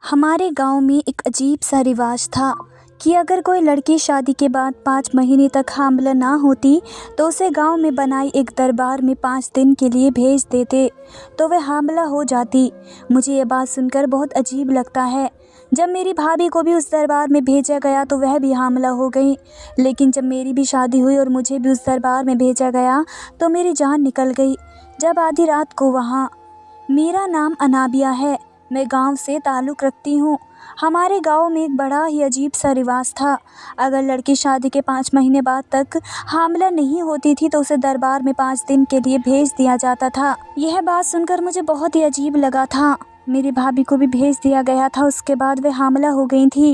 हमारे गांव में एक अजीब सा रिवाज था कि अगर कोई लड़की शादी के बाद 5 महीने तक हामिला ना होती तो उसे गांव में बनाई एक दरबार में 5 दिन के लिए भेज देते तो वह हामिला हो जाती। मुझे ये बात सुनकर बहुत अजीब लगता है। जब मेरी भाभी को भी उस दरबार में भेजा गया तो वह भी हामिला हो गई, लेकिन जब मेरी भी शादी हुई और मुझे भी उस दरबार में भेजा गया तो मेरी जान निकल गई। जब आधी रात को वहाँ मेरा नाम अनाबिया है, मैं गांव से ताल्लुक़ रखती हूँ। हमारे गांव में एक बड़ा ही अजीब सा रिवाज था। अगर लड़की शादी के 5 महीने बाद तक हामिला नहीं होती थी तो उसे दरबार में 5 दिन के लिए भेज दिया जाता था। यह बात सुनकर मुझे बहुत ही अजीब लगा था। मेरी भाभी को भी भेज दिया गया था, उसके बाद वे हामिला हो गई थी।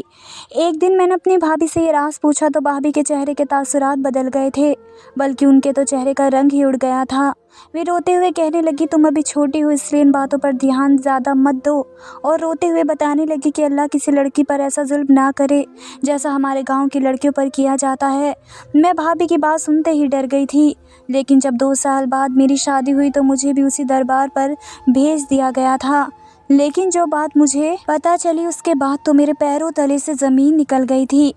एक दिन मैंने अपनी भाभी से ये राज पूछा तो भाभी के चेहरे के तासुरात बदल गए थे, बल्कि उनके तो चेहरे का रंग ही उड़ गया था। वे रोते हुए कहने लगी, तुम अभी छोटी हो इसलिए इन बातों पर ध्यान ज़्यादा मत दो। और रोते हुए बताने लगी कि अल्लाह किसी लड़की पर ऐसा जुल्म ना करे जैसा हमारे गांव की लड़कियों पर किया जाता है। मैं भाभी की बात सुनते ही डर गई थी, लेकिन जब 2 साल बाद मेरी शादी हुई तो मुझे भी उसी दरबार पर भेज दिया गया था। लेकिन जो बात मुझे पता चली उसके बाद तो मेरे पैरों तले से ज़मीन निकल गई थी।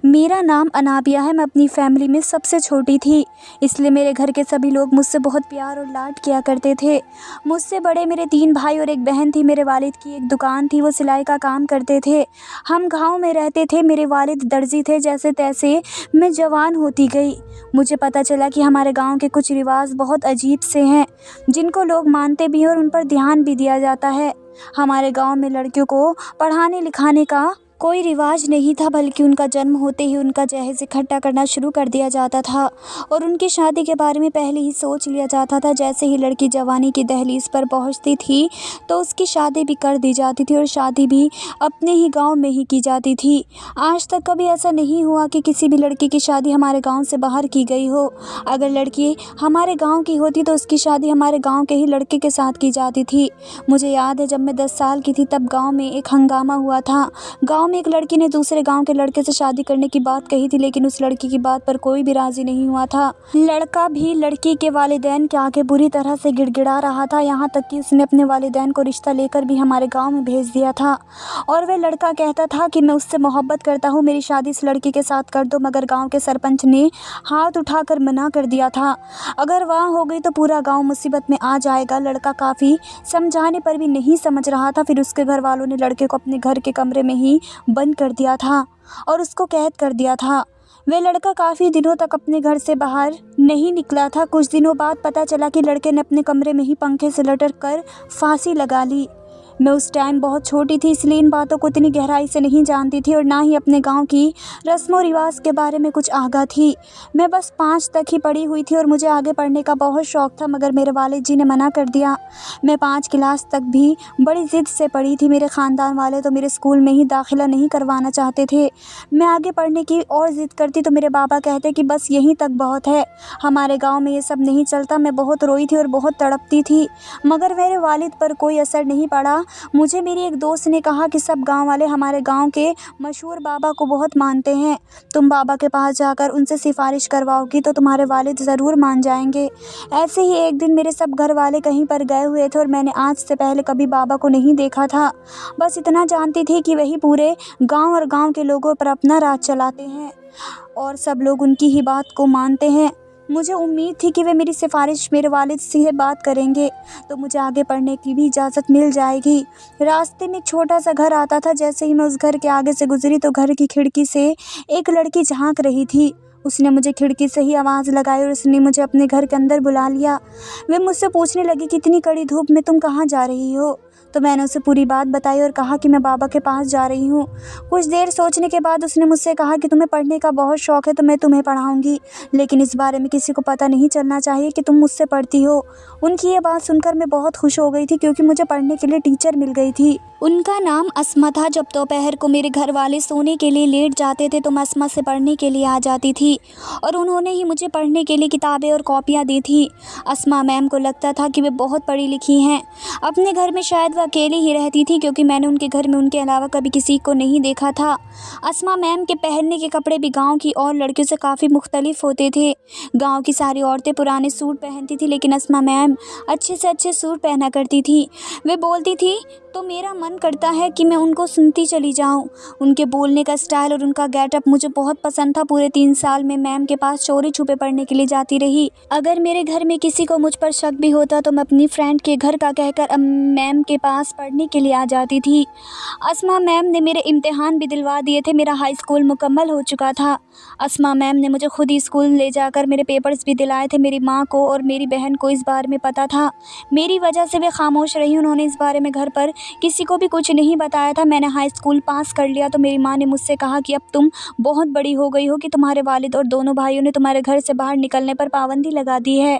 मेरा नाम अनाबिया है, मैं अपनी फैमिली में सबसे छोटी थी, इसलिए मेरे घर के सभी लोग मुझसे बहुत प्यार और लाड किया करते थे। मुझसे बड़े मेरे 3 भाई और एक बहन थी। मेरे वालिद की एक दुकान थी, वो सिलाई का काम करते थे। हम गांव में रहते थे, मेरे वालिद दर्जी थे। जैसे तैसे मैं जवान होती गई। मुझे पता चला कि हमारे गांव के कुछ रिवाज बहुत अजीब से हैं, जिनको लोग मानते भी हैं और उन पर ध्यान भी दिया जाता है। हमारे गांव में लड़कियों को पढ़ाने लिखाने का कोई रिवाज नहीं था, बल्कि उनका जन्म होते ही उनका जहेज इकट्ठा करना शुरू कर दिया जाता था और उनकी शादी के बारे में पहले ही सोच लिया जाता था। जैसे ही लड़की जवानी की दहलीज पर पहुंचती थी तो उसकी शादी भी कर दी जाती थी और शादी भी अपने ही गांव में ही की जाती थी। आज तक कभी ऐसा नहीं हुआ कि किसी भी लड़की की शादी हमारे गाँव से बाहर की गई हो। अगर लड़की हमारे गाँव की होती तो उसकी शादी हमारे गाँव के ही लड़के के साथ की जाती थी। मुझे याद है जब मैं 10 साल की थी तब गाँव में एक हंगामा हुआ था। गांव में एक लड़की ने दूसरे गांव के लड़के से शादी करने की बात कही थी, लेकिन उस लड़की की बात पर कोई भी राजी नहीं हुआ था। लड़का भी लड़की के वालिदैन के आगे बुरी तरह से गिड़गिड़ा रहा था, यहाँ तक कि उसने अपने वालिदैन को रिश्ता लेकर भी हमारे गांव में भेज दिया था। और वह लड़का कहता था कि मैं उससे मोहब्बत करता हूँ, मेरी शादी इस लड़की के साथ कर दो। मगर गाँव के सरपंच ने हाथ उठाकर मना कर दिया था। अगर वहाँ हो गई तो पूरा गाँव मुसीबत में आ जाएगा। लड़का काफ़ी समझाने पर भी नहीं समझ रहा था। फिर उसके घर वालों ने लड़के को अपने घर के कमरे में ही बंद कर दिया था और उसको कैद कर दिया था। वह लड़का काफ़ी दिनों तक अपने घर से बाहर नहीं निकला था। कुछ दिनों बाद पता चला कि लड़के ने अपने कमरे में ही पंखे से लटक कर फांसी लगा ली। मैं उस टाइम बहुत छोटी थी, इसलिए इन बातों को इतनी गहराई से नहीं जानती थी और ना ही अपने गांव की रस्मों रिवाज के बारे में कुछ आगाह थी। मैं बस 5 तक ही पढ़ी हुई थी और मुझे आगे पढ़ने का बहुत शौक़ था, मगर मेरे वालिद जी ने मना कर दिया। मैं 5 क्लास तक भी बड़ी ज़िद से पढ़ी थी। मेरे ख़ानदान वाले तो मेरे स्कूल में ही दाखिला नहीं करवाना चाहते थे। मैं आगे पढ़ने की और ज़िद करती तो मेरे बाबा कहते कि बस यहीं तक बहुत है, हमारे गाँव में ये सब नहीं चलता। मैं बहुत रोई थी और बहुत तड़पती थी, मगर मेरे वालिद पर कोई असर नहीं पड़ा। मुझे मेरी एक दोस्त ने कहा कि सब गांव वाले हमारे गांव के मशहूर बाबा को बहुत मानते हैं, तुम बाबा के पास जाकर उनसे सिफारिश करवाओगी तो तुम्हारे वालिद ज़रूर मान जाएंगे। ऐसे ही एक दिन मेरे सब घर वाले कहीं पर गए हुए थे और मैंने आज से पहले कभी बाबा को नहीं देखा था। बस इतना जानती थी कि वही पूरे गाँव और गाँव के लोगों पर अपना राज चलाते हैं और सब लोग उनकी ही बात को मानते हैं। मुझे उम्मीद थी कि वे मेरी सिफारिश मेरे वालिद से बात करेंगे तो मुझे आगे पढ़ने की भी इजाज़त मिल जाएगी। रास्ते में एक छोटा सा घर आता था। जैसे ही मैं उस घर के आगे से गुजरी तो घर की खिड़की से एक लड़की झांक रही थी। उसने मुझे खिड़की से ही आवाज़ लगाई और उसने मुझे अपने घर के अंदर बुला लिया। वे मुझसे पूछने लगी कि इतनी कड़ी धूप में तुम कहाँ जा रही हो? तो मैंने उसे पूरी बात बताई और कहा कि मैं बाबा के पास जा रही हूँ। कुछ देर सोचने के बाद उसने मुझसे कहा कि तुम्हें पढ़ने का बहुत शौक़ है तो मैं तुम्हें पढ़ाऊँगी, लेकिन इस बारे में किसी को पता नहीं चलना चाहिए कि तुम मुझसे पढ़ती हो। उनकी ये बात सुनकर मैं बहुत खुश हो गई थी, क्योंकि मुझे पढ़ने के लिए टीचर मिल गई थी। उनका नाम अस्मा था। जब दोपहर को मेरे घर वाले सोने के लिए लेट जाते थे तो मैं अस्मा से पढ़ने के लिए आ जाती थी और उन्होंने ही मुझे पढ़ने के लिए किताबें और कॉपियाँ दी थी। अस्मा मैम को लगता था कि वे बहुत पढ़ी लिखी हैं। अपने घर में शायद वह अकेली ही रहती थी क्योंकि मैंने उनके घर में उनके अलावा कभी किसी को नहीं देखा था। अस्मा मैम के पहनने के कपड़े भी गांव की और लड़कियों से काफ़ी मुख्तलिफ होते थे। गांव की सारी औरतें पुराने सूट पहनती थी, लेकिन अस्मा मैम अच्छे से अच्छे सूट पहना करती थी। वे बोलती थी तो मेरा मन करता है कि मैं उनको सुनती चली जाऊं। उनके बोलने का स्टाइल और उनका गेटअप मुझे बहुत पसंद था। पूरे 3 साल में मैम के पास चोरी छुपे पढ़ने के लिए जाती रही। अगर मेरे घर में किसी को मुझ पर शक भी होता तो मैं अपनी फ्रेंड के घर का कहकर मैम के पास पढ़ने के लिए आ जाती थी। अस्मा मैम ने मेरे इम्तिहान भी दिलवा दिए थे। मेरा हाई स्कूल मुकम्मल हो चुका था। अस्मा मैम ने मुझे खुद ही स्कूल ले जाकर मेरे पेपर्स भी दिलाए थे। मेरी माँ को और मेरी बहन को इस बारे में पता था। मेरी वजह से वे खामोश रही। उन्होंने इस बारे में घर पर किसी को भी कुछ नहीं बताया था। मैंने हाई स्कूल पास कर लिया तो मेरी माँ ने मुझसे कहा कि अब तुम बहुत बड़ी हो गई हो कि तुम्हारे वालिद और दोनों भाइयों ने तुम्हारे घर से बाहर निकलने पर पाबंदी लगा दी है।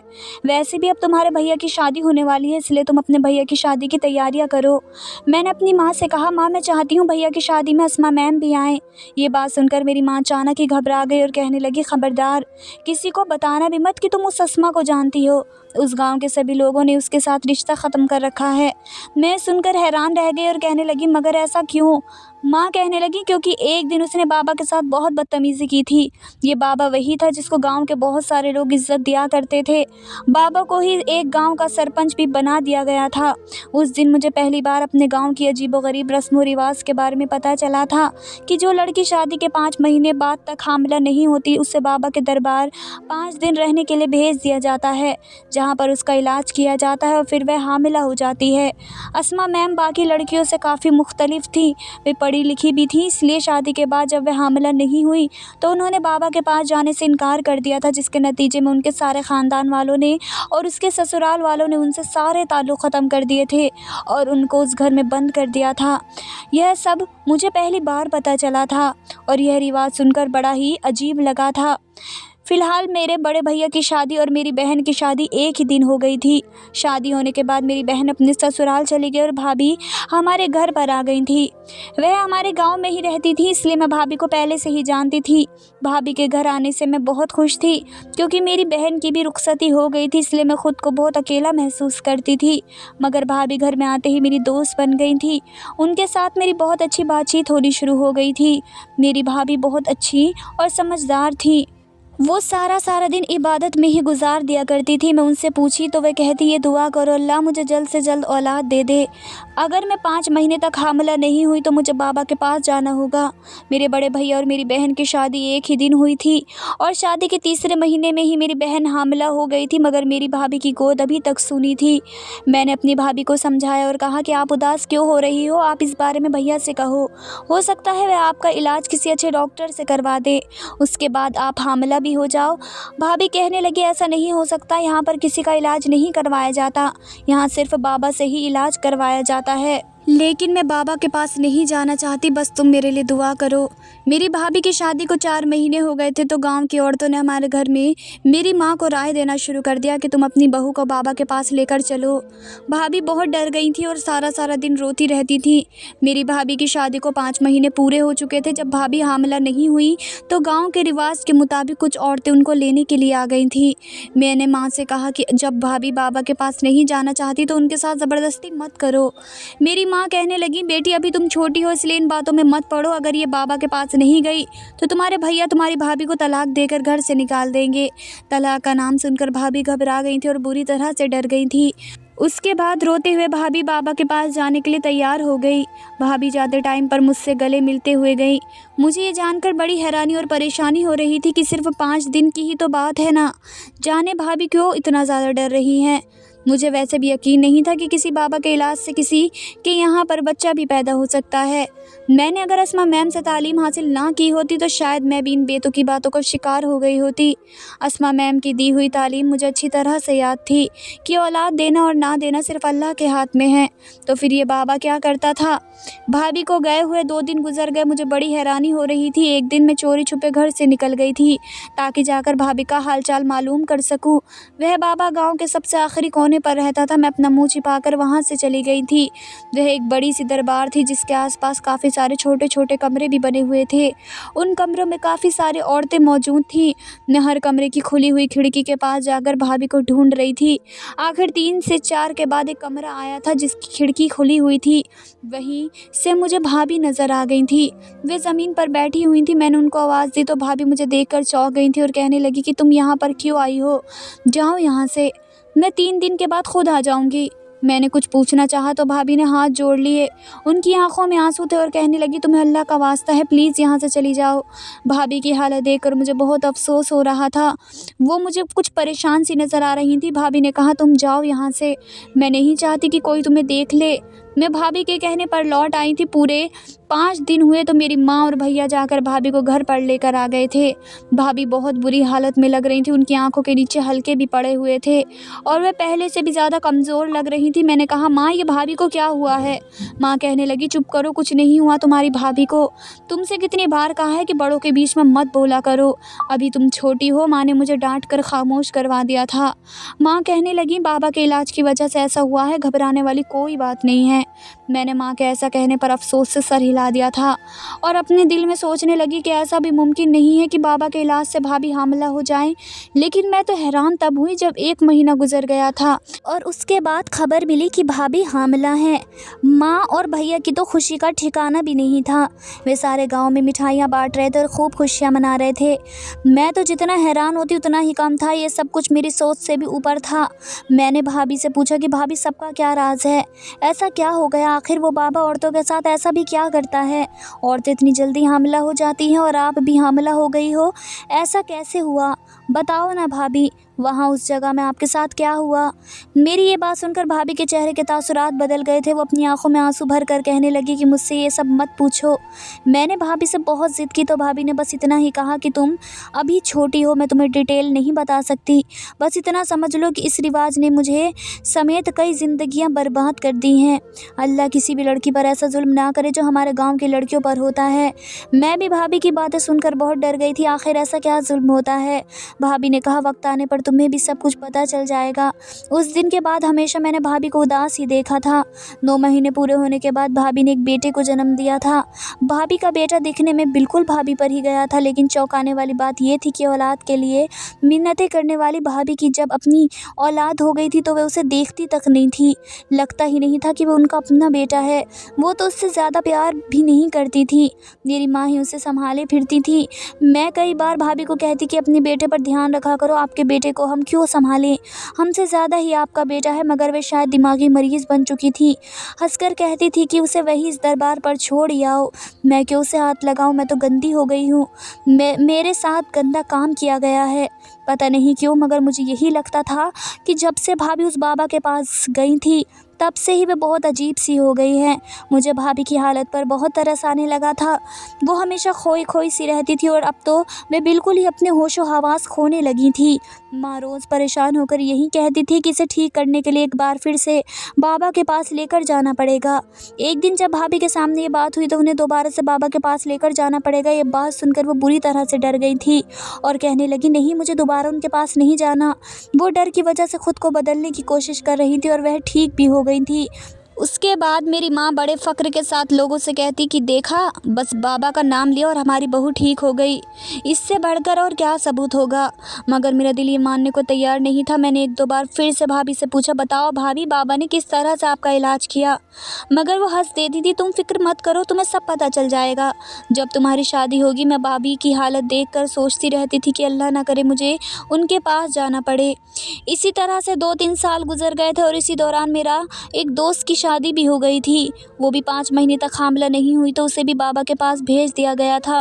वैसे भी अब तुम्हारे भैया की शादी होने वाली है, इसलिए तुम अपने भैया की शादी की तैयारियां करो। मैंने अपनी माँ से कहा, माँ मैं चाहती हूँ भैया की शादी में अस्मा मैम भी आएँ। ये बात सुनकर मेरी माँ अचानक ही घबरा गई और कहने लगी, खबरदार किसी को बताना भी मत कि तुम उस अस्मा को जानती हो। उस गांव के सभी लोगों ने उसके साथ रिश्ता ख़त्म कर रखा है। मैं सुनकर हैरान रह गई और कहने लगी, मगर ऐसा क्यों? माँ कहने लगी, क्योंकि एक दिन उसने बाबा के साथ बहुत बदतमीज़ी की थी। ये बाबा वही था जिसको गांव के बहुत सारे लोग इज्जत दिया करते थे। बाबा को ही एक गांव का सरपंच भी बना दिया गया था। उस दिन मुझे पहली बार अपने गांव की अजीबोगरीब रस्म व रिवाज के बारे में पता चला था कि जो लड़की शादी के 5 महीने बाद तक हामिला नहीं होती उसे बाबा के दरबार 5 दिन रहने के लिए भेज दिया जाता है, जहाँ पर उसका इलाज किया जाता है और फिर वह हामिला हो जाती है। अस्मा मैम बाकी लड़कियों से काफ़ी मुख्तलिफ थी। वे पढ़ी लिखी भी थी, इसलिए शादी के बाद जब वह हामिला नहीं हुई तो उन्होंने बाबा के पास जाने से इनकार कर दिया था, जिसके नतीजे में उनके सारे ख़ानदान वालों ने और उसके ससुराल वालों ने उनसे सारे ताल्लुक़ ख़त्म कर दिए थे और उनको उस घर में बंद कर दिया था। यह सब मुझे पहली बार पता चला था और यह रिवाज सुनकर बड़ा ही अजीब लगा था। फ़िलहाल मेरे बड़े भैया की शादी और मेरी बहन की शादी एक ही दिन हो गई थी। शादी होने के बाद मेरी बहन अपने ससुराल चली गई और भाभी हमारे घर पर आ गई थी। वह हमारे गांव में ही रहती थी, इसलिए मैं भाभी को पहले से ही जानती थी। भाभी के घर आने से मैं बहुत खुश थी क्योंकि मेरी बहन की भी रुखसती हो गई थी, इसलिए मैं ख़ुद को बहुत अकेला महसूस करती थी। मगर भाभी घर में आते ही मेरी दोस्त बन गई थी। उनके साथ मेरी बहुत अच्छी बातचीत होनी शुरू हो गई थी। मेरी भाभी बहुत अच्छी और समझदार थी। वो सारा दिन इबादत में ही गुजार दिया करती थी। मैं उनसे पूछी तो वह कहती, ये दुआ करो अल्लाह मुझे जल्द से जल्द औलाद दे दे। अगर मैं 5 महीने तक हामिला नहीं हुई तो मुझे बाबा के पास जाना होगा। मेरे बड़े भैया और मेरी बहन की शादी एक ही दिन हुई थी और शादी के तीसरे महीने में ही मेरी बहन हामिला हो गई थी, मगर मेरी भाभी की गोद अभी तक सूनी थी। मैंने अपनी भाभी को समझाया और कहा कि आप उदास क्यों हो रही हो, आप इस बारे में भैया से कहो, हो सकता है वह आपका इलाज किसी अच्छे डॉक्टर से करवा दे, उसके बाद आप हामिला हो जाओ। भाभी कहने लगी, ऐसा नहीं हो सकता, यहाँ पर किसी का इलाज नहीं करवाया जाता, यहाँ सिर्फ बाबा से ही इलाज करवाया जाता है। लेकिन मैं बाबा के पास नहीं जाना चाहती, बस तुम मेरे लिए दुआ करो। मेरी भाभी की शादी को 4 महीने हो गए थे तो गांव की औरतों ने हमारे घर में मेरी माँ को राय देना शुरू कर दिया कि तुम अपनी बहू को बाबा के पास लेकर चलो। भाभी बहुत डर गई थी और सारा दिन रोती रहती थी। मेरी भाभी की शादी को 5 महीने पूरे हो चुके थे। जब भाभी हामिला नहीं हुई तो गाँव के रिवाज के मुताबिक कुछ औरतें उनको लेने के लिए आ गई थी। मैंने माँ से कहा कि जब भाभी बाबा के पास नहीं जाना चाहती तो उनके साथ ज़बरदस्ती मत करो। मेरी माँ कहने लगी, बेटी अभी तुम छोटी हो इसलिए इन बातों में मत पड़ो, अगर ये बाबा के पास नहीं गई तो तुम्हारे भैया तुम्हारी भाभी को तलाक देकर घर से निकाल देंगे। तलाक का नाम सुनकर भाभी घबरा गई थी और बुरी तरह से डर गई थी। उसके बाद रोते हुए भाभी बाबा के पास जाने के लिए तैयार हो गई। भाभी जाते टाइम पर मुझसे गले मिलते हुए गई। मुझे ये जानकर बड़ी हैरानी और परेशानी हो रही थी कि सिर्फ 5 दिन की ही तो बात है ना, जाने भाभी क्यों इतना ज़्यादा डर रही हैं। मुझे वैसे भी यकीन नहीं था कि किसी बाबा के इलाज से किसी के यहाँ पर बच्चा भी पैदा हो सकता है। मैंने अगर अस्मा मैम से तालीम हासिल ना की होती तो शायद मैं भी इन बेतुकी बातों का शिकार हो गई होती। अस्मा मैम की दी हुई तालीम मुझे अच्छी तरह से याद थी कि औलाद देना और ना देना सिर्फ अल्लाह के हाथ में है। तो फिर ये बाबा क्या करता था? भाभी को गए हुए 2 दिन गुजर गए। मुझे बड़ी हैरानी हो रही थी। एक दिन मैं चोरी छुपे घर से निकल गई थी ताकि जाकर भाभी का हालचाल मालूम कर सकूं। वह बाबा गाँव के सबसे आखिरी कोने कोने पर रहता था, मैं अपना मुँह छिपाकर वहाँ से चली गई थी। वह एक बड़ी-सी दरबार थी जिसके आस-पास काफ़ी सारे छोटे-छोटे कमरे भी बने हुए थे। उन कमरों में काफ़ी सारी औरतें मौजूद थीं। मैं हर कमरे की खुली हुई खिड़की के पास जाकर भाभी को ढूँढ रही थी। आखिर 3 से 4 के बाद एक कमरा आया था जिसकी खिड़की खुली हुई थी। वहीं से मुझे भाभी नज़र आ गई थी। वे ज़मीन पर बैठी हुई थीं। मैंने उनको आवाज़ दी तो भाभी मुझे देखकर चौंक गई थीं और कहने लगी कि तुम यहाँ पर क्यों आई हो? जाओ यहाँ से, मैं 3 दिन के बाद खुद आ जाऊँगी। मैंने कुछ पूछना चाहा तो भाभी ने हाथ जोड़ लिए। उनकी आँखों में आँसू थे और कहने लगी, तुम्हें अल्लाह का वास्ता है, प्लीज़ यहाँ से चली जाओ। भाभी की हालत देखकर मुझे बहुत अफ़सोस हो रहा था। वो मुझे कुछ परेशान सी नज़र आ रही थी। भाभी ने कहा, तुम जाओ यहाँ से, मैं नहीं चाहती कि कोई तुम्हें देख ले। मैं भाभी के कहने पर लौट आई थी। पूरे 5 दिन हुए तो मेरी माँ और भैया जाकर भाभी को घर पर लेकर आ गए थे। भाभी बहुत बुरी हालत में लग रही थी। उनकी आँखों के नीचे हल्के भी पड़े हुए थे और वह पहले से भी ज़्यादा कमज़ोर लग रही थी। मैंने कहा, माँ ये भाभी को क्या हुआ है? माँ कहने लगी, चुप करो, कुछ नहीं हुआ तुम्हारी भाभी को। तुमसे कितनी बार कहा है कि बड़ों के बीच में मत बोला करो, अभी तुम छोटी हो। माँ ने मुझे डाँट कर खामोश करवा दिया था। माँ कहने लगी, बाबा के इलाज की वजह से ऐसा हुआ है, घबराने वाली कोई बात नहीं है। मैंने माँ के ऐसा कहने पर अफ़सोस से सर हिला दिया था और अपने दिल में सोचने लगी कि ऐसा भी मुमकिन नहीं है कि बाबा के इलाज से भाभी हामिला हो जाएं। लेकिन मैं तो हैरान तब हुई जब 1 महीना गुजर गया था और उसके बाद खबर मिली कि भाभी हामिला है। माँ और भैया की तो खुशी का ठिकाना भी नहीं था। वे सारे गांव में मिठाइयाँ बांट रहे थे और खूब खुशियाँ मना रहे थे। मैं तो जितना हैरान होती उतना ही कम था। ये सब कुछ मेरी सोच से भी ऊपर था। मैंने भाभी से पूछा कि भाभी, सबका क्या राज है? ऐसा क्या हो गया? आखिर वो बाबा औरतों के साथ ऐसा भी क्या करता है? औरतें इतनी जल्दी हामिला हो जाती हैं और आप भी हामिला हो गई हो, ऐसा कैसे हुआ? बताओ ना भाभी, वहाँ उस जगह में आपके साथ क्या हुआ? मेरी ये बात सुनकर भाभी के चेहरे के तासुरात बदल गए थे। वो अपनी आंखों में आंसू भर कर कहने लगी कि मुझसे ये सब मत पूछो। मैंने भाभी से बहुत ज़िद की तो भाभी ने बस इतना ही कहा कि तुम अभी छोटी हो, मैं तुम्हें डिटेल नहीं बता सकती। बस इतना समझ लो कि इस रिवाज ने मुझे समेत कई ज़िंदगियाँ बर्बाद कर दी हैं। अल्लाह किसी भी लड़की पर ऐसा जुल्म ना करे जो हमारे गाँव की लड़कियों पर होता है। मैं भी भाभी की बातें सुनकर बहुत डर गई थी। आखिर ऐसा क्या जुल्म होता है? भाभी ने कहा, वक्त आने पर तुम्हें भी सब कुछ पता चल जाएगा। उस दिन के बाद हमेशा मैंने भाभी को उदास ही देखा था। 9 महीने पूरे होने के बाद भाभी ने एक बेटे को जन्म दिया था। भाभी का बेटा दिखने में बिल्कुल भाभी पर ही गया था, लेकिन चौंकाने वाली बात यह थी कि औलाद के लिए मिन्नतें करने वाली भाभी की जब अपनी औलाद हो गई थी तो वे उसे देखती तक नहीं थी। लगता ही नहीं था कि वो उनका अपना बेटा है। वो तो उससे ज़्यादा प्यार भी नहीं करती थी। मेरी माँ ही उसे संभाले फिरती थी। मैं कई बार भाभी को कहती कि अपने बेटे पर ध्यान रखा करो, आपके बेटे को हम क्यों संभालें, हमसे ज़्यादा ही आपका बेटा है। मगर वे शायद दिमागी मरीज़ बन चुकी थी। हंसकर कहती थी कि उसे वही इस दरबार पर छोड़ ही आओ। मैं क्यों उसे हाथ लगाऊं, मैं तो गंदी हो गई हूँ। मेरे साथ गंदा काम किया गया है। पता नहीं क्यों, मगर मुझे यही लगता था कि जब से भाभी उस बाबा के पास गई थी तब से ही वे बहुत अजीब सी हो गई हैं। मुझे भाभी की हालत पर बहुत तरस आने लगा था। वो हमेशा खोई खोई सी रहती थी और अब तो वे बिल्कुल ही अपने होशो हवास खोने लगी थी। माँ रोज़ परेशान होकर यही कहती थी कि इसे ठीक करने के लिए एक बार फिर से बाबा के पास लेकर जाना पड़ेगा। एक दिन जब भाभी के सामने ये बात हुई तो उन्हें दोबारा से बाबा के पास लेकर जाना पड़ेगा। ये बात सुनकर वो बुरी तरह से डर गई थी और कहने लगी, नहीं, मुझे दोबारा उनके पास नहीं जाना। वो डर की वजह से खुद को बदलने की कोशिश कर रही थी और वह ठीक भी हो गई थी। उसके बाद मेरी माँ बड़े फ़क्र के साथ लोगों से कहती कि देखा, बस बाबा का नाम लिया और हमारी बहू ठीक हो गई। इससे बढ़कर और क्या सबूत होगा? मगर मेरा दिल ये मानने को तैयार नहीं था। मैंने 1-2 बार फिर से भाभी से पूछा, बताओ भाभी, बाबा ने किस तरह से आपका इलाज किया? मगर वो हंस देती थी, तुम फिक्र मत करो, तुम्हें सब पता चल जाएगा जब तुम्हारी शादी होगी। मैं भाभी की हालत देखकर सोचती रहती थी कि अल्लाह ना करे मुझे उनके पास जाना पड़े। इसी तरह से 2-3 साल गुजर गए थे और इसी दौरान मेरा एक दोस्त की शादी भी हो गई थी। वो भी 5 महीने तक हामिला नहीं हुई तो उसे भी बाबा के पास भेज दिया गया था।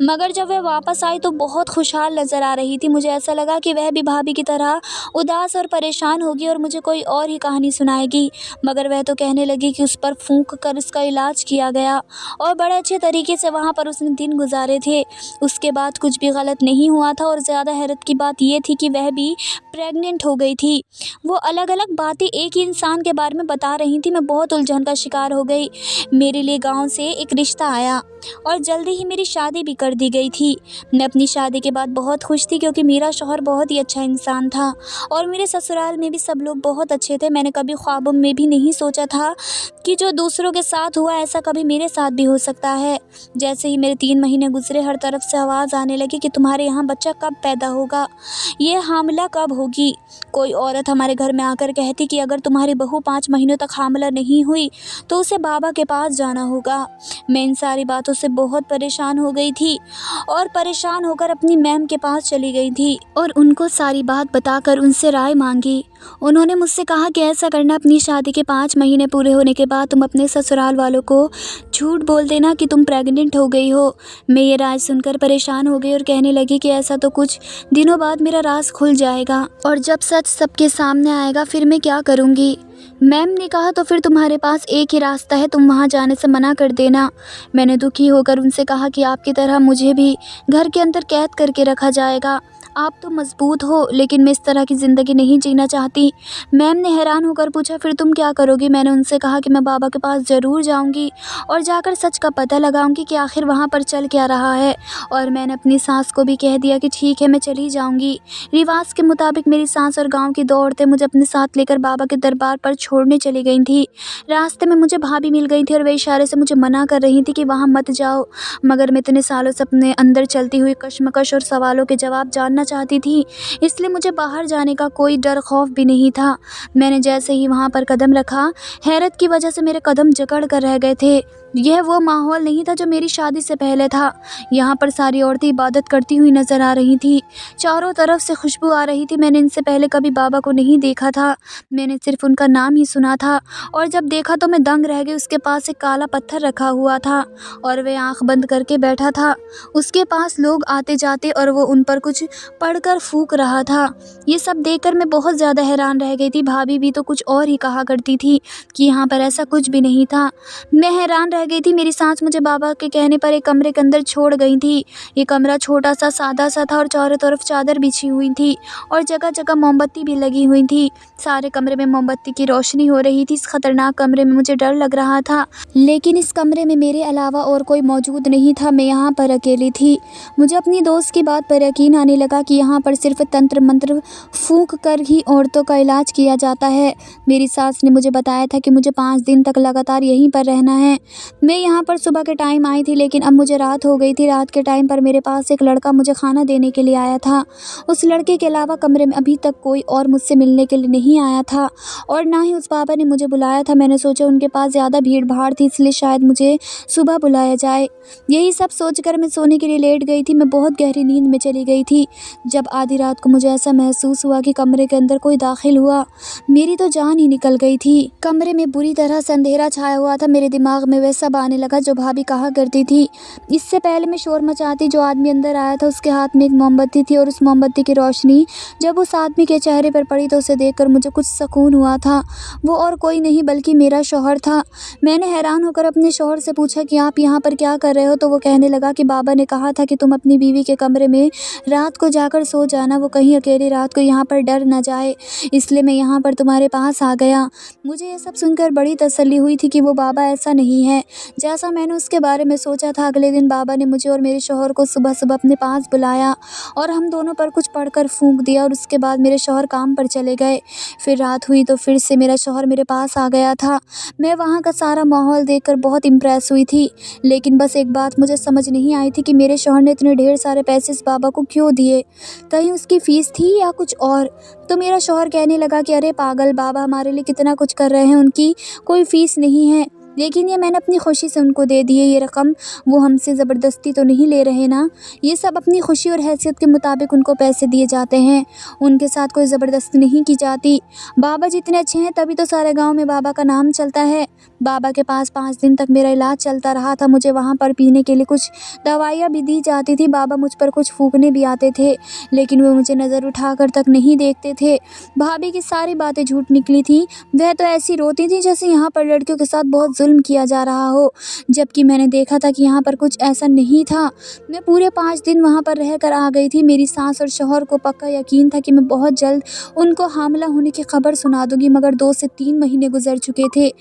मगर जब वह वापस आई तो बहुत खुशहाल नज़र आ रही थी। मुझे ऐसा लगा कि वह भी भाभी की तरह उदास और परेशान होगी और मुझे कोई और ही कहानी सुनाएगी। मगर वह तो कहने लगी कि उस पर फूंक कर इसका इलाज किया गया और बड़े अच्छे तरीके से वहाँ पर उसने दिन गुजारे थे। उसके बाद कुछ भी गलत नहीं हुआ था और ज़्यादा हैरत की बात यह थी कि वह भी प्रेग्नेंट हो गई थी। वो अलग अलग बातें एक ही इंसान के बारे में बता रही थी। मैं बहुत उलझन का शिकार हो गई। मेरे लिए गाँव से एक रिश्ता आया। और जल्दी ही मेरी शादी भी कर दी गई थी। मैं अपनी शादी के बाद बहुत खुश थी क्योंकि मेरा शौहर बहुत ही अच्छा इंसान था और मेरे ससुराल में भी सब लोग बहुत अच्छे थे। मैंने कभी ख्वाबों में भी नहीं सोचा था कि जो दूसरों के साथ हुआ ऐसा कभी मेरे साथ भी हो सकता है। जैसे ही मेरे 3 महीने गुजरे, हर तरफ से आवाज़ आने लगी कि तुम्हारे यहाँ बच्चा कब पैदा होगा, ये हामिला कब होगी। कोई औरत हमारे घर में आकर कहती कि अगर तुम्हारी बहू 5 महीनों तक हामिला नहीं हुई तो उसे बाबा के पास जाना होगा। मैं इन सारी बातों से बहुत परेशान हो गई थी और परेशान होकर अपनी मैम के पास चली गई थी और उनको सारी बात बताकर उनसे राय मांगी। उन्होंने मुझसे कहा कि ऐसा करना, अपनी शादी के 5 महीने पूरे होने के बाद तुम अपने ससुराल वालों को झूठ बोल देना कि तुम प्रेग्नेंट हो गई हो। मैं ये राय सुनकर परेशान हो गई और कहने लगी कि ऐसा तो कुछ दिनों बाद मेरा राज खुल जाएगा और जब सच सबके सामने आएगा फिर मैं क्या करूँगी। मैम ने कहा तो फिर तुम्हारे पास एक ही रास्ता है, तुम वहाँ जाने से मना कर देना। मैंने दुखी होकर उनसे कहा कि आपकी तरह मुझे भी घर के अंदर कैद करके रखा जाएगा। आप तो मजबूत हो लेकिन मैं इस तरह की ज़िंदगी नहीं जीना चाहती। मैम ने हैरान होकर पूछा फिर तुम क्या करोगी। मैंने उनसे कहा कि मैं बाबा के पास ज़रूर जाऊंगी और जाकर सच का पता लगाऊंगी कि आखिर वहाँ पर चल क्या रहा है। और मैंने अपनी सास को भी कह दिया कि ठीक है मैं चली जाऊंगी। रिवाज के मुताबिक मेरी सास और गाँव की 2 औरतें मुझे अपने साथ लेकर बाबा के दरबार पर छोड़ने चली गई थी। रास्ते में मुझे भाभी मिल गई थी और वे इशारे से मुझे मना कर रही थी कि वहाँ मत जाओ, मगर मैं इतने सालों से अपने अंदर चलती हुई कश्मकश और सवालों के जवाब जानना चाहती थी, इसलिए मुझे बाहर जाने का कोई डर खौफ भी नहीं था। मैंने जैसे ही वहाँ पर कदम रखा, हैरत की वजह से मेरे कदम जकड़ कर रह गए थे। यह वो माहौल नहीं था जो मेरी शादी से पहले था। यहाँ पर सारी औरतें इबादत करती हुई नजर आ रही थी, चारों तरफ से खुशबू आ रही थी। मैंने इनसे पहले कभी बाबा को नहीं देखा था, मैंने सिर्फ उनका नाम ही सुना था और जब देखा तो मैं दंग रह गई। उसके पास एक काला पत्थर रखा हुआ था और वह आंख बंद करके बैठा था। उसके पास लोग आते जाते और वो उन पर कुछ पढ़कर फूंक रहा था। ये सब देखकर मैं बहुत ज़्यादा हैरान रह गई थी। भाभी भी तो कुछ और ही कहा करती थी कि यहाँ पर ऐसा कुछ भी नहीं था। मैं हैरान रह गई थी। मेरी सास मुझे बाबा के कहने पर एक कमरे के अंदर छोड़ गई थी। ये कमरा छोटा सा सादा सा था और चारों तरफ चादर बिछी हुई थी और जगह जगह मोमबत्ती भी लगी हुई थी। सारे कमरे में मोमबत्ती की रोशनी हो रही थी। इस खतरनाक कमरे में मुझे डर लग रहा था, लेकिन इस कमरे में मेरे अलावा और कोई मौजूद नहीं था। मैं यहाँ पर अकेली थी। मुझे अपनी दोस्त की बात पर यकीन आने लगा कि यहाँ पर सिर्फ तंत्र मंत्र फूंक कर ही औरतों का इलाज किया जाता है। मेरी सास ने मुझे बताया था कि मुझे 5 दिन तक लगातार यहीं पर रहना है। मैं यहाँ पर सुबह के टाइम आई थी लेकिन अब मुझे रात हो गई थी। रात के टाइम पर मेरे पास एक लड़का मुझे खाना देने के लिए आया था। उस लड़के के अलावा कमरे में अभी तक कोई और मुझसे मिलने के लिए नहीं आया था और ना ही उस बाबा ने मुझे बुलाया था। मैंने सोचा उनके पास ज़्यादा भीड़ भाड़ थी, इसलिए शायद मुझे सुबह बुलाया जाए। यही सब सोचकर मैं सोने के लिए लेट गई थी। मैं बहुत गहरी नींद में चली गई थी जब आधी रात को मुझे ऐसा महसूस हुआ कि कमरे के अंदर कोई दाखिल हुआ। मेरी तो जान ही निकल गई थी। कमरे में बुरी तरह से अंधेरा छाया हुआ था। मेरे दिमाग में वह सब आने लगा जो भाभी कहा करती थी। इससे पहले मैं शोर मचाती, जो आदमी अंदर आया था उसके हाथ में एक मोमबत्ती थी और उस मोमबत्ती की रोशनी जब उस आदमी के चेहरे पर पड़ी तो उसे देखकर मुझे कुछ सुकून हुआ था। वो और कोई नहीं बल्कि मेरा शौहर था। मैंने हैरान होकर अपने शौहर से पूछा कि आप यहाँ पर क्या कर रहे हो, तो वो कहने लगा कि बाबा ने कहा था कि तुम अपनी बीवी के कमरे में रात को जाकर सो जाना, वो कहीं अकेली रात को यहाँ पर डर न जाए, इसलिए मैं यहाँ पर तुम्हारे पास आ गया। मुझे ये सब सुनकर बड़ी तसल्ली हुई थी कि वो बाबा ऐसा नहीं है जैसा मैंने उसके बारे में सोचा था। अगले दिन बाबा ने मुझे और मेरे शौहर को सुबह सुबह अपने पास बुलाया और हम दोनों पर कुछ पढ़कर फूंक दिया और उसके बाद मेरे शौहर काम पर चले गए। फिर रात हुई तो फिर से मेरा शौहर मेरे पास आ गया था। मैं वहाँ का सारा माहौल देखकर बहुत इम्प्रेस हुई थी, लेकिन बस एक बात मुझे समझ नहीं आई थी कि मेरे शौहर ने इतने ढेर सारे पैसे इस बाबा को क्यों दिए। कहीं उसकी फ़ीस थी या कुछ और। तो मेरा शौहर कहने लगा कि अरे पागल, बाबा हमारे लिए कितना कुछ कर रहे हैं, उनकी कोई फ़ीस नहीं है। लेकिन ये मैंने अपनी खुशी से उनको दे दी है, ये रकम वो हमसे ज़बरदस्ती तो नहीं ले रहे ना। ये सब अपनी खुशी और हैसियत के मुताबिक उनको पैसे दिए जाते हैं, उनके साथ कोई ज़बरदस्ती नहीं की जाती। बाबा जितने अच्छे हैं तभी तो सारे गांव में बाबा का नाम चलता है। बाबा के पास 5 दिन तक मेरा इलाज चलता रहा था। मुझे वहाँ पर पीने के लिए कुछ दवाइयाँ भी दी जाती थी। बाबा मुझ पर कुछ फूकने भी आते थे, लेकिन वो मुझे नज़र उठाकर तक नहीं देखते थे। भाभी की सारी बातें झूठ निकली थी। वह तो ऐसी रोती थी जैसे यहाँ पर लड़कियों के साथ बहुत जुल्म किया जा रहा हो, जबकि मैंने देखा था कि यहाँ पर कुछ ऐसा नहीं था। मैं पूरे 5 दिन वहाँ पर रह कर आ गई थी। मेरी सास और शौहर को पक्का यकीन था कि मैं बहुत जल्द उनको हामिला होने की खबर सुना दूँगी, मगर 2 से 3 महीने गुज़र चुके थे,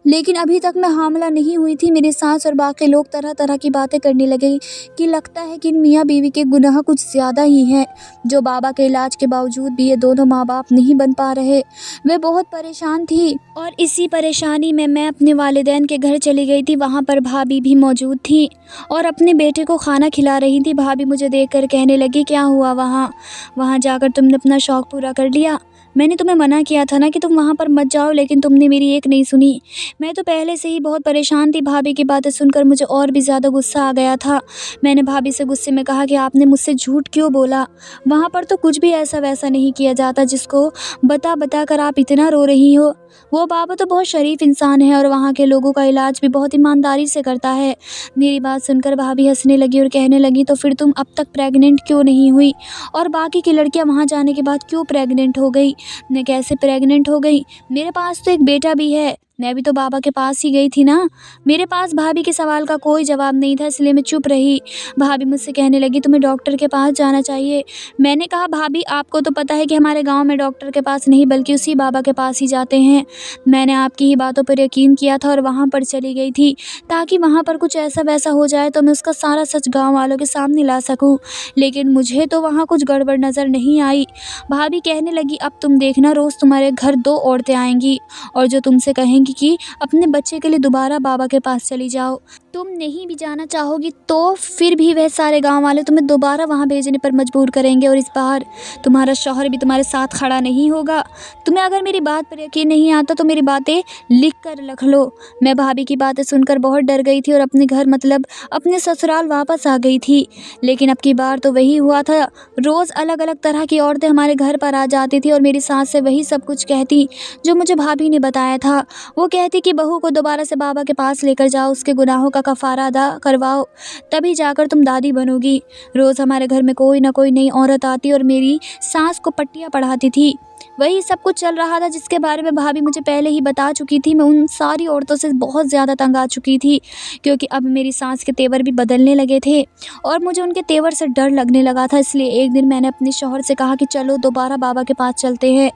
लेकिन अभी तक मैं हामिला नहीं हुई थी। मेरी सास और बाकी लोग तरह-तरह की बातें करने लगे कि लगता है कि इन मियाँ-बीवी के गुनाह कुछ ज़्यादा ही हैं, जो बाबा के इलाज के बावजूद भी ये दोनों माँ-बाप नहीं बन पा रहे। मैं बहुत परेशान थी और इसी परेशानी में मैं अपने वालिदैन के घर चली गई थी। वहाँ पर भाभी भी मौजूद थी और अपने बेटे को खाना खिला रही थी। भाभी मुझे देखकर कहने लगी, क्या हुआ वहाँ? वहाँ जाकर तुमने अपना शौक़ पूरा कर लिया? मैंने तुम्हें मना किया था ना कि तुम वहाँ पर मत जाओ, लेकिन तुमने मेरी एक नहीं सुनी। मैं तो पहले से ही बहुत परेशान थी। भाभी की बातें सुनकर मुझे और भी ज़्यादा गुस्सा आ गया था। मैंने भाभी से गुस्से में कहा कि आपने मुझसे झूठ क्यों बोला? वहाँ पर तो कुछ भी ऐसा वैसा नहीं किया जाता जिसको बता कर आप इतना रो रही हो। वो बाबा तो बहुत शरीफ इंसान है और वहाँ के लोगों का इलाज भी बहुत ईमानदारी से करता है। मेरी बात सुनकर भाभी हंसने लगी और कहने लगी, तो फिर तुम अब तक प्रेग्नेंट क्यों नहीं हुई? और बाकी की लड़कियाँ वहाँ जाने के बाद क्यों प्रेग्नेंट हो गई? मैं कैसे प्रेग्नेंट हो गई? मेरे पास तो एक बेटा भी है। मैं भी तो बाबा के पास ही गई थी ना। मेरे पास भाभी के सवाल का कोई जवाब नहीं था, इसलिए मैं चुप रही। भाभी मुझसे कहने लगी, तुम्हें डॉक्टर के पास जाना चाहिए। मैंने कहा, भाभी आपको तो पता है कि हमारे गांव में डॉक्टर के पास नहीं बल्कि उसी बाबा के पास ही जाते हैं। मैंने आपकी ही बातों पर यकीन किया था और वहाँ पर चली गई थी, ताकि वहाँ पर कुछ ऐसा वैसा हो जाए तो मैं उसका सारा सच गाँव वालों के सामने ला सकूँ। लेकिन मुझे तो वहाँ कुछ गड़बड़ नज़र नहीं आई। भाभी कहने लगी, अब तुम देखना, रोज़ तुम्हारे घर 2 औरतें आएंगी और जो तुमसे कहेंगी कि अपने बच्चे के लिए दोबारा बाबा के पास चली जाओ। तुम नहीं भी जाना चाहोगी तो फिर भी वह सारे गांव वाले तुम्हें दोबारा वहां भेजने पर मजबूर करेंगे और इस बार तुम्हारा शौहर भी तुम्हारे साथ खड़ा नहीं होगा। तुम्हें अगर मेरी बात पर यकीन नहीं आता तो मेरी बातें लिख कर रख लो। मैं भाभी की बातें सुनकर बहुत डर गई थी और अपने घर मतलब अपने ससुराल वापस आ गई थी। लेकिन अब की बार तो वही हुआ था। रोज़ अलग अलग तरह की औरतें हमारे घर पर आ जाती थी और मेरी सास से वही सब कुछ कहती जो मुझे भाभी ने बताया था। वो कहती कि बहू को दोबारा से बाबा के पास लेकर जाओ, उसके गुनाहों का कफ़ारा अदा करवाओ, तभी जाकर तुम दादी बनोगी। रोज़ हमारे घर में कोई ना कोई नई औरत आती और मेरी सास को पट्टियाँ पढ़ाती थी। वही सब कुछ चल रहा था जिसके बारे में भाभी मुझे पहले ही बता चुकी थी। मैं उन सारी औरतों से बहुत ज़्यादा तंग आ चुकी थी, क्योंकि अब मेरी सास के तेवर भी बदलने लगे थे और मुझे उनके तेवर से डर लगने लगा था। इसलिए एक दिन मैंने अपने शौहर से कहा कि चलो दोबारा बाबा के पास चलते हैं।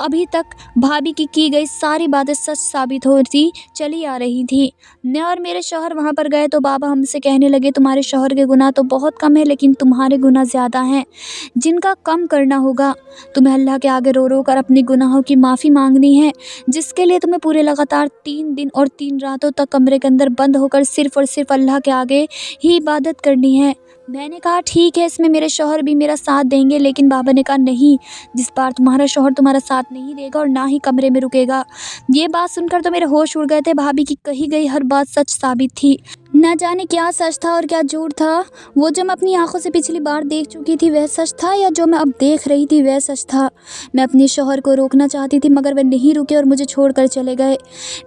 अभी तक भाभी की गई सारी बातें सच साबित होती चली आ रही थी। मैं और मेरे शौहर वहाँ पर गए तो बाबा हमसे कहने लगे, तुम्हारे शौहर के गुनाह तो बहुत कम है, लेकिन तुम्हारे गुनाह ज़्यादा हैं, जिनका कम करना होगा। तुम्हें अल्लाह के आगे रो रो कर अपनी गुनाहों की माफ़ी मांगनी है, जिसके लिए तुम्हें पूरे लगातार 3 दिन और 3 रातों तक कमरे के अंदर बंद होकर सिर्फ़ और सिर्फ अल्लाह के आगे ही इबादत करनी है। मैंने कहा ठीक है, इसमें मेरे शौहर भी मेरा साथ देंगे। लेकिन बाबा ने कहा नहीं, जिस बार तुम्हारा शौहर तुम्हारा साथ नहीं देगा और ना ही कमरे में रुकेगा। ये बात सुनकर तो मेरे होश उड़ गए थे। भाभी की कही गई हर बात सच साबित थी। ना जाने क्या सच था और क्या झूठ था। वो जो मैं अपनी आंखों से पिछली बार देख चुकी थी वह सच था, या जो मैं अब देख रही थी वह सच था। मैं अपने शौहर को रोकना चाहती थी, मगर वे नहीं रुके और मुझे छोड़कर चले गए।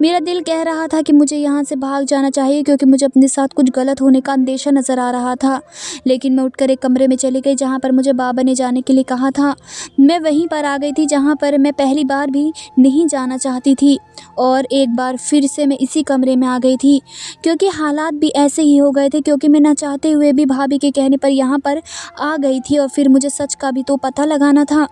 मेरा दिल कह रहा था कि मुझे यहाँ से भाग जाना चाहिए, क्योंकि मुझे अपने साथ कुछ गलत होने का अंदेशा नज़र आ रहा था। लेकिन मैं उठकर एक कमरे में चली गई जहाँ पर मुझे बाबा ने जाने के लिए कहा था। मैं वहीं पर आ गई थी जहाँ पर मैं पहली बार भी नहीं जाना चाहती थी, और एक बार फिर से मैं इसी कमरे में आ गई थी, क्योंकि हालात भी ऐसे ही हो गए थे। क्योंकि मैं ना चाहते हुए भी भाभी के कहने पर यहाँ पर आ गई थी और फिर मुझे सच का भी तो पता लगाना था।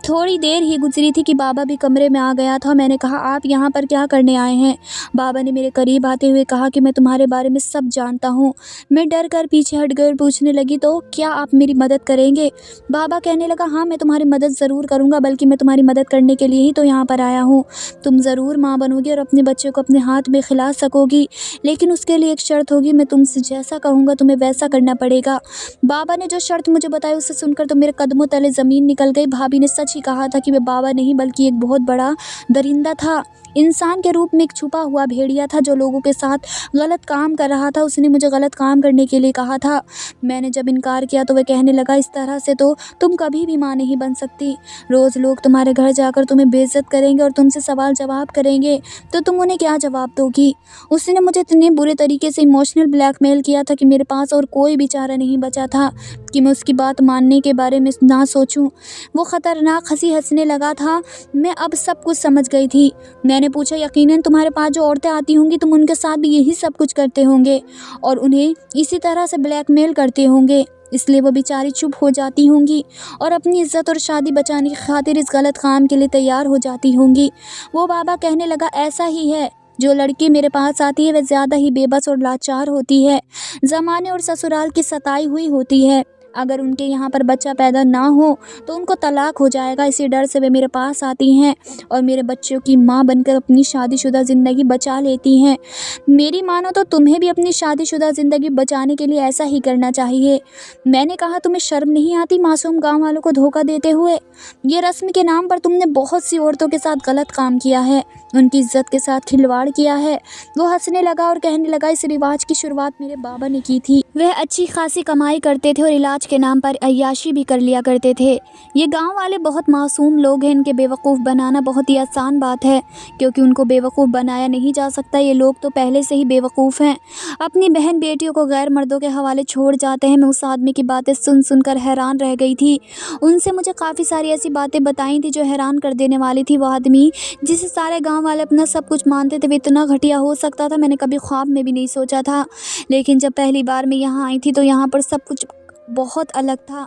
थोड़ी देर ही गुजरी थी कि बाबा भी कमरे में आ गया था। मैंने कहा, आप यहाँ पर क्या करने आए हैं? बाबा ने मेरे करीब आते हुए कहा कि मैं तुम्हारे बारे में सब जानता हूँ। मैं डर कर पीछे हट गई और पूछने लगी, तो क्या आप मेरी मदद करेंगे? बाबा कहने लगा, हाँ मैं तुम्हारी मदद ज़रूर करूँगा, बल्कि मैं तुम्हारी मदद करने के लिए ही तो यहाँ पर आया हूँ। तुम ज़रूर माँ बनोगी और अपने बच्चे को अपने हाथ में खिला सकोगी, लेकिन उसके लिए एक शर्त होगी। मैं तुमसे जैसा कहूँगा तुम्हें वैसा करना पड़ेगा। बाबा ने जो शर्त मुझे बताई उसे सुनकर तो मेरे कदमों तले ज़मीन निकल गई। भाभी ने सच ही कहा था कि मैं बाबा नहीं बल्कि एक बहुत बड़ा दरिंदा था, इंसान के रूप में एक छुपा हुआ भेड़िया था जो लोगों के साथ गलत काम कर रहा था। उसने मुझे गलत काम करने के लिए कहा था। मैंने जब इनकार किया तो वह कहने लगा, इस तरह से तो तुम कभी भी माँ नहीं बन सकती। रोज़ लोग तुम्हारे घर जाकर तुम्हें बेइज्जत करेंगे और तुमसे सवाल जवाब करेंगे, तो तुम उन्हें क्या जवाब दोगी? उसने मुझे इतने बुरे तरीके से इमोशनल ब्लैकमेल किया था कि मेरे पास और कोई भी चारा नहीं बचा था कि मैं उसकी बात मानने के बारे में ना सोचूं। वो ख़तरनाक हंसी हंसने लगा था। मैं अब सब कुछ समझ गई थी। मैंने पूछा, यकीनन तुम्हारे पास जो औरतें आती होंगी तुम उनके साथ भी यही सब कुछ करते होंगे और उन्हें इसी तरह से ब्लैकमेल करते होंगे, इसलिए वो बेचारी चुप हो जाती होंगी और अपनी इज्जत और शादी बचाने की खातिर इस गलत काम के लिए तैयार हो जाती होंगी। वो बाबा कहने लगा, ऐसा ही है। जो लड़की मेरे पास आती है वह ज़्यादा ही बेबस और लाचार होती है, ज़माने और ससुराल की सताई हुई होती है। अगर उनके यहाँ पर बच्चा पैदा ना हो तो उनको तलाक हो जाएगा, इसी डर से वे मेरे पास आती हैं और मेरे बच्चों की माँ बनकर अपनी शादीशुदा ज़िंदगी बचा लेती हैं। मेरी मानो तो तुम्हें भी अपनी शादीशुदा ज़िंदगी बचाने के लिए ऐसा ही करना चाहिए। मैंने कहा, तुम्हें शर्म नहीं आती मासूम गाँव वालों को धोखा देते हुए? ये रस्म के नाम पर तुमने बहुत सी औरतों के साथ गलत काम किया है, उनकी इज्जत के साथ खिलवाड़ किया है। वो हंसने लगा और कहने लगा, इस रिवाज की शुरुआत मेरे बाबा ने की थी। वह अच्छी खासी कमाई करते थे और इलाज के नाम पर अय्याशी भी कर लिया करते थे। ये गांव वाले बहुत मासूम लोग हैं, इनके बेवकूफ़ बनाना बहुत ही आसान बात है क्योंकि उनको बेवकूफ़ बनाया नहीं जा सकता। ये लोग तो पहले से ही बेवकूफ़ हैं, अपनी बहन बेटियों को गैर मर्दों के हवाले छोड़ जाते हैं। मैं उस आदमी की बातें सुन सुनकर हैरान रह गई थी। उनसे मुझे काफ़ी सारी ऐसी बातें बताई थी जो हैरान कर देने वाली थी। वो आदमी जिसे सारे गाँव वाले अपना सब कुछ मानते थे, वो इतना घटिया हो सकता था मैंने कभी ख्वाब में भी नहीं सोचा था। लेकिन जब पहली बार मैं यहाँ आई थी तो यहाँ पर सब कुछ बहुत अलग था।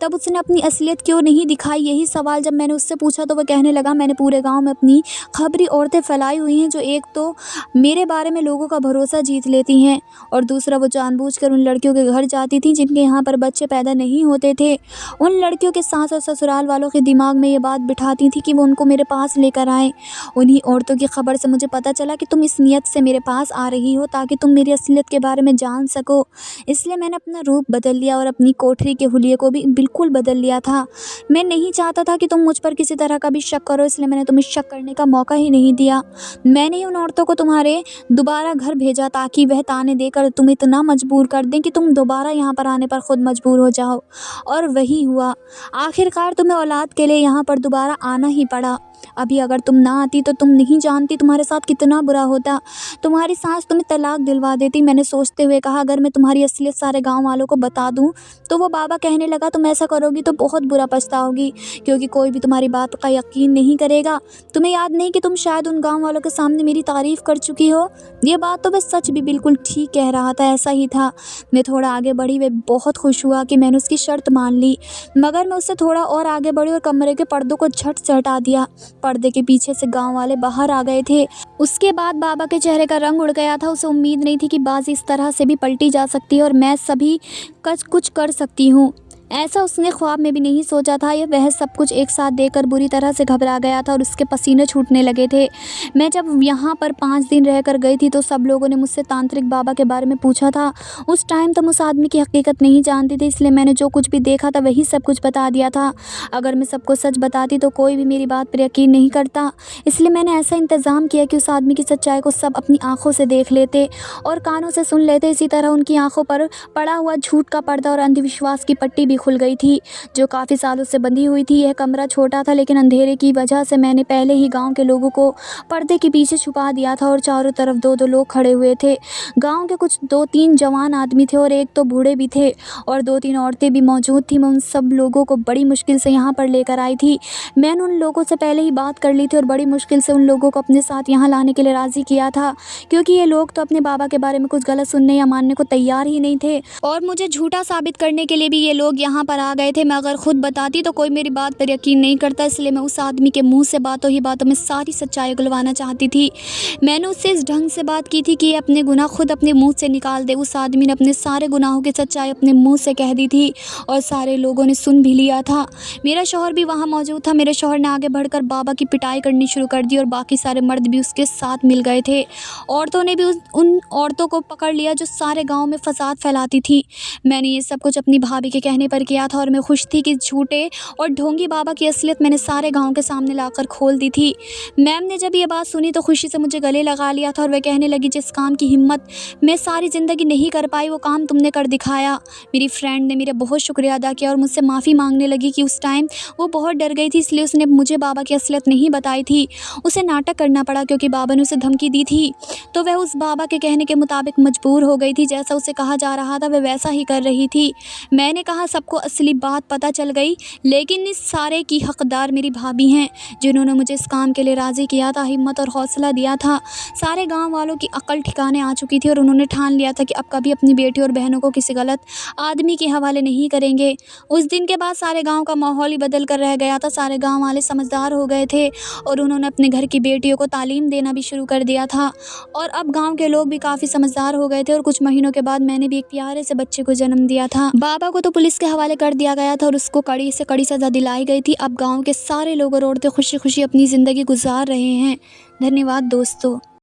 तब उसने अपनी असलियत क्यों नहीं दिखाई, यही सवाल जब मैंने उससे पूछा तो वह कहने लगा, मैंने पूरे गांव में अपनी खबरी औरतें फैलाई हुई हैं जो एक तो मेरे बारे में लोगों का भरोसा जीत लेती हैं और दूसरा वो जानबूझकर उन लड़कियों के घर जाती थी जिनके यहाँ पर बच्चे पैदा नहीं होते थे। उन लड़कियों के सास और ससुराल वालों के दिमाग में ये बात बिठाती थी कि वो उनको मेरे पास लेकर आएँ। उन्हीं औरतों की खबर से मुझे पता चला कि तुम इस नियत से मेरे पास आ रही हो ताकि तुम मेरी असलियत के बारे में जान सको। इसलिए मैंने अपना रूप बदल लिया और अपनी कोठरी के हुलिये को भी बिल्कुल बदल लिया था। मैं नहीं चाहता था कि तुम मुझ पर किसी तरह का भी शक करो, इसलिए मैंने तुम्हें शक करने का मौका ही नहीं दिया। मैंने ही उन औरतों को तुम्हारे दोबारा घर भेजा ताकि वह ताने देकर तुम्हें इतना मजबूर कर दें कि तुम दोबारा यहाँ पर आने पर खुद मजबूर हो जाओ। और वही हुआ। आखिरकार तुम्हें औलाद के लिए यहाँ पर दोबारा आना ही पड़ा। अभी अगर तुम ना आती तो तुम नहीं जानती तुम्हारे साथ कितना बुरा होता। तुम्हारी सास तुम्हें तलाक दिलवा देती। मैंने सोचते हुए कहा, अगर मैं तुम्हारी असलियत सारे गांव वालों को बता दूं तो वो बाबा कहने लगा, तुम ऐसा करोगी तो बहुत बुरा पछताओगी क्योंकि कोई भी तुम्हारी बात का यकीन नहीं करेगा। तुम्हें याद नहीं कि तुम शायद उन गाँव वालों के सामने मेरी तारीफ़ कर चुकी हो? ये बात तो वह सच भी बिल्कुल ठीक कह रहा था, ऐसा ही था। मैं थोड़ा आगे बढ़ी। वह बहुत खुश हुआ कि मैंने उसकी शर्त मान ली, मगर मैं उससे थोड़ा और आगे बढ़ी और कमरे के पर्दों को झट से हटा दिया। पर्दे के पीछे से गांव वाले बाहर आ गए थे। उसके बाद बाबा के चेहरे का रंग उड़ गया था। उसे उम्मीद नहीं थी कि बाजी इस तरह से भी पलटी जा सकती है और मैं सभी कुछ कर सकती हूँ। ऐसा उसने ख्वाब में भी नहीं सोचा था। वह सब कुछ एक साथ देखकर बुरी तरह से घबरा गया था और उसके पसीने छूटने लगे थे। मैं जब यहाँ पर 5 दिन रहकर गई थी तो सब लोगों ने मुझसे तांत्रिक बाबा के बारे में पूछा था। उस टाइम तुम उस आदमी की हकीकत नहीं जानती थी, इसलिए मैंने जो कुछ भी देखा था वही सब कुछ बता दिया था। अगर मैं सबको सच बताती तो कोई भी मेरी बात पर यकीन नहीं करता, इसलिए मैंने ऐसा इंतज़ाम किया कि उस आदमी की सच्चाई को सब अपनी आँखों से देख लेते और कानों से सुन लेते। इसी तरह उनकी आँखों पर पड़ा हुआ झूठ का पर्दा और अंधविश्वास की पट्टी खुल गई थी जो काफ़ी सालों से बंधी हुई थी। यह कमरा छोटा था लेकिन अंधेरे की वजह से मैंने पहले ही गांव के लोगों को पर्दे के पीछे छुपा दिया था और चारों तरफ 2-2 लोग खड़े हुए थे। गांव के कुछ 2-3 जवान आदमी थे और एक तो बूढ़े भी थे और 2-3 औरतें भी मौजूद थी। मैं उन सब लोगों को बड़ी मुश्किल से यहाँ पर लेकर आई थी। मैंने उन लोगों से पहले ही बात कर ली थी और बड़ी मुश्किल से उन लोगों को अपने साथ यहाँ लाने के लिए राज़ी किया था क्योंकि ये लोग तो अपने बाबा के बारे में कुछ गलत सुनने या मानने को तैयार ही नहीं थे और मुझे झूठा साबित करने के लिए भी ये लोग यहाँ पर आ गए थे। मैं अगर खुद बताती तो कोई मेरी बात पर यकीन नहीं करता, इसलिए मैं उस आदमी के मुंह से बातों ही बातों में सारी सच्चाई उगलवाना चाहती थी। मैंने उससे इस ढंग से बात की थी कि ये अपने गुनाह खुद अपने मुंह से निकाल दे। उस आदमी ने अपने सारे गुनाहों की सच्चाई अपने मुंह से कह दी थी और सारे लोगों ने सुन भी लिया था। मेरा शौहर भी वहाँ मौजूद था। मेरे शौहर ने आगे बढ़कर बाबा की पिटाई करनी शुरू कर दी और बाकी सारे मर्द भी उसके साथ मिल गए थे। औरतों ने भी उन औरतों को पकड़ लिया जो सारे गाँव में फसाद फैलाती थी। मैंने ये सब कुछ अपनी भाभी के कहने पर किया था और मैं खुश थी कि झूठे और ढोंगी बाबा की असलियत मैंने सारे गांव के सामने लाकर खोल दी थी। मैम ने जब ये बात सुनी तो खुशी से मुझे गले लगा लिया था और वह कहने लगी, जिस काम की हिम्मत मैं सारी ज़िंदगी नहीं कर पाई वो काम तुमने कर दिखाया। मेरी फ्रेंड ने मेरा बहुत शुक्रिया अदा किया और मुझसे माफ़ी मांगने लगी कि उस टाइम वो बहुत डर गई थी, इसलिए उसने मुझे बाबा की असलियत नहीं बताई थी। उसे नाटक करना पड़ा क्योंकि बाबा ने उसे धमकी दी थी, तो वह उस बाबा के कहने के मुताबिक मजबूर हो गई थी। जैसा उसे कहा जा रहा था वह वैसा ही कर रही थी। मैंने कहा, सब सबको असली बात पता चल गई, लेकिन इस सारे की हकदार मेरी भाभी हैं, जिन्होंने मुझे इस काम के लिए राज़ी किया था, हिम्मत और हौसला दिया था। सारे गांव वालों की अकल ठिकाने आ चुकी थी और उन्होंने ठान लिया था कि अब कभी अपनी बेटी और बहनों को किसी गलत आदमी के हवाले नहीं करेंगे। उस दिन के बाद सारे गांव का माहौल ही बदल कर रह गया था। सारे गांव वाले समझदार हो गए थे और उन्होंने अपने घर की बेटियों को तालीम देना भी शुरू कर दिया था। और अब गांव के लोग भी काफ़ी समझदार हो गए थे और कुछ महीनों के बाद मैंने भी एक प्यारे से बच्चे को जन्म दिया था। बाबा को तो पुलिस के हवाले कर दिया गया था और उसको कड़ी से कड़ी सज़ा दिलाई गई थी। अब गाँव के सारे लोग और औरतें खुशी खुशी अपनी ज़िंदगी गुजार रहे हैं। धन्यवाद दोस्तों।